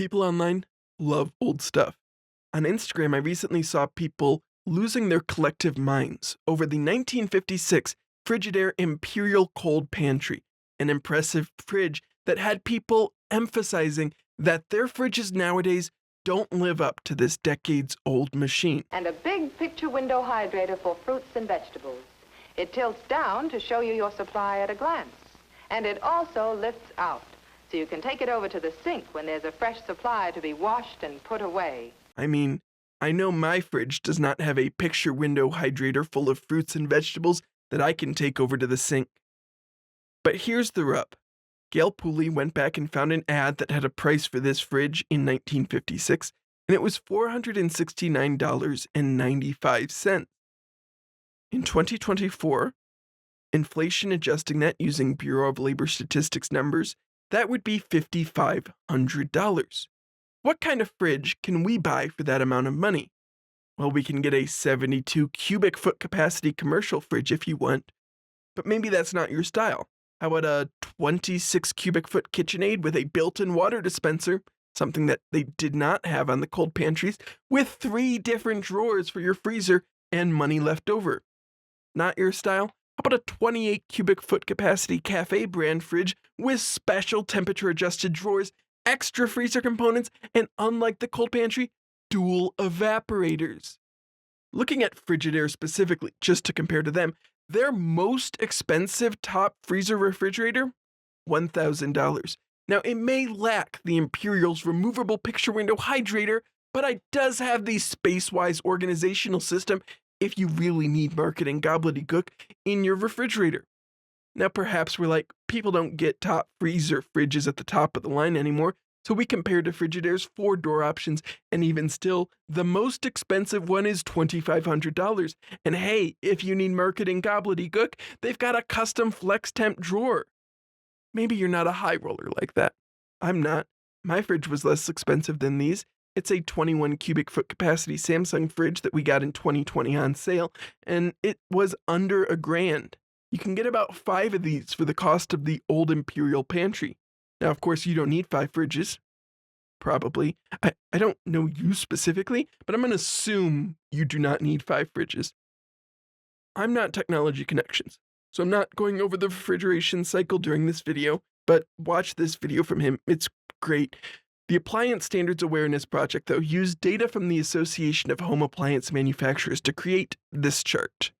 People online love old stuff. On Instagram, I recently saw people losing their collective minds over the 1956 Frigidaire Imperial Cold Pantry, an impressive fridge that had people emphasizing that their fridges nowadays don't live up to this decades-old machine. And a big picture window hydrator for fruits and vegetables. It tilts down to show you your supply at a glance. And it also lifts out, so you can take it over to the sink when there's a fresh supply to be washed and put away. I mean, I know my fridge does not have a picture window hydrator full of fruits and vegetables that I can take over to the sink. But here's the rub. Gale Pooley went back and found an ad that had a price for this fridge in 1956, and it was $469.95. In 2024, inflation adjusting that using Bureau of Labor Statistics numbers, that would be $5,500. What kind of fridge can we buy for that amount of money? Well, we can get a 72 cubic foot capacity commercial fridge if you want, but maybe that's not your style. How about a 26 cubic foot KitchenAid with a built-in water dispenser, something that they did not have on the cold pantries, with 3 different drawers for your freezer and money left over? Not your style? How about a 28 cubic foot capacity cafe brand fridge with special temperature adjusted drawers, extra freezer components, and unlike the cold pantry, dual evaporators? Looking at Frigidaire specifically, just to compare to them, their most expensive top freezer refrigerator, $1,000. Now, it may lack the Imperial's removable picture window hydrator, but it does have the space-wise organizational system if you really need marketing gobbledygook in your refrigerator. Now, perhaps we're like, people don't get top freezer fridges at the top of the line anymore, so we compare to Frigidaire's 4-door options, and even still, the most expensive one is $2,500. And hey, if you need marketing gobbledygook, they've got a custom flex temp drawer. Maybe you're not a high roller like that. I'm not. My fridge was less expensive than these. It's a 21 cubic foot capacity Samsung fridge that we got in 2020 on sale, and it was under $1,000. You can get about 5 of these for the cost of the old Imperial Pantry. Now, of course, you don't need 5 fridges. Probably. I don't know you specifically, but I'm going to assume you do not need 5 fridges. I'm not Technology Connections, so I'm not going over the refrigeration cycle during this video, but watch this video from him. It's great. The Appliance Standards Awareness Project, though, used data from the Association of Home Appliance Manufacturers to create this chart.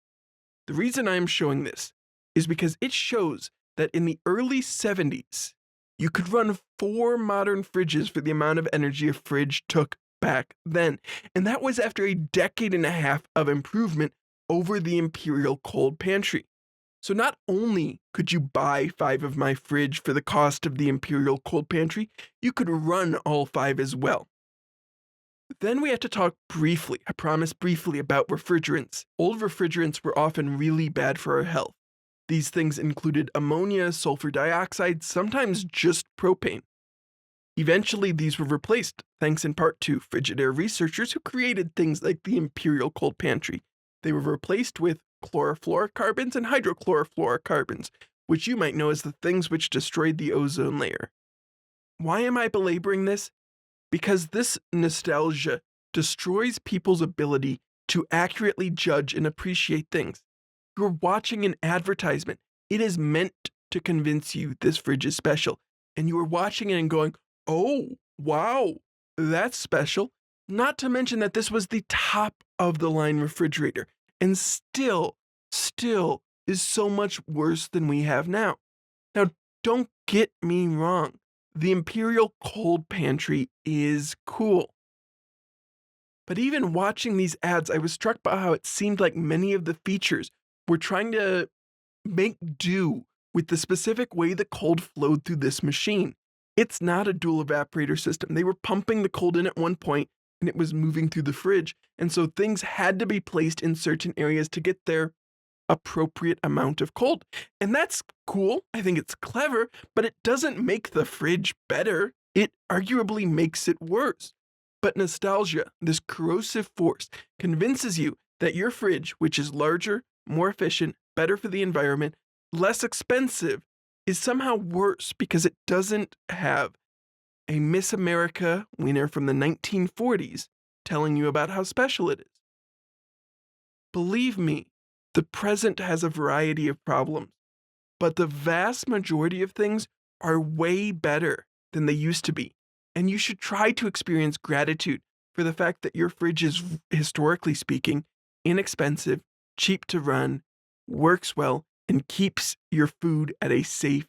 The reason I am showing this is because it shows that in the early 70s, you could run 4 modern fridges for the amount of energy a fridge took back then. And that was after a decade and a half of improvement over the Imperial Cold Pantry. So not only could you buy 5 of my fridge for the cost of the Imperial Cold Pantry, you could run all 5 as well. Then we have to talk briefly, I promise briefly, about refrigerants. Old refrigerants were often really bad for our health. These things included ammonia, sulfur dioxide, sometimes just propane. Eventually, these were replaced, thanks in part to Frigidaire researchers who created things like the Imperial Cold Pantry. They were replaced with chlorofluorocarbons and hydrochlorofluorocarbons, which you might know as the things which destroyed the ozone layer. Why am I belaboring this? Because this nostalgia destroys people's ability to accurately judge and appreciate things. You're watching an advertisement. It is meant to convince you this fridge is special. And you are watching it and going, oh, wow, that's special. Not to mention that this was the top of the line refrigerator and still is so much worse than we have now. Now, don't get me wrong. The Imperial Cold Pantry is cool. But even watching these ads, I was struck by how it seemed like many of the features were trying to make do with the specific way the cold flowed through this machine. It's not a dual evaporator system. They were pumping the cold in at one point and it was moving through the fridge. And so things had to be placed in certain areas to get their appropriate amount of cold. And that's cool. I think it's clever, but it doesn't make the fridge better. It arguably makes it worse. But nostalgia, this corrosive force, convinces you that your fridge, which is larger, more efficient, better for the environment, less expensive, is somehow worse because it doesn't have a Miss America winner from the 1940s telling you about how special it is. Believe me, the present has a variety of problems, but the vast majority of things are way better than they used to be. And you should try to experience gratitude for the fact that your fridge is, historically speaking, inexpensive, cheap to run, works well, and keeps your food at a safe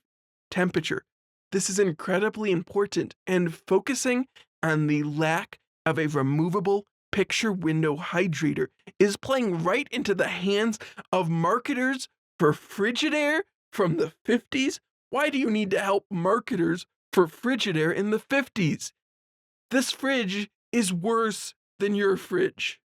temperature. This is incredibly important, and focusing on the lack of a removable picture window hydrator is playing right into the hands of marketers for Frigidaire from the 50s. Why do you need to help marketers for Frigidaire in the 50s? This fridge is worse than your fridge.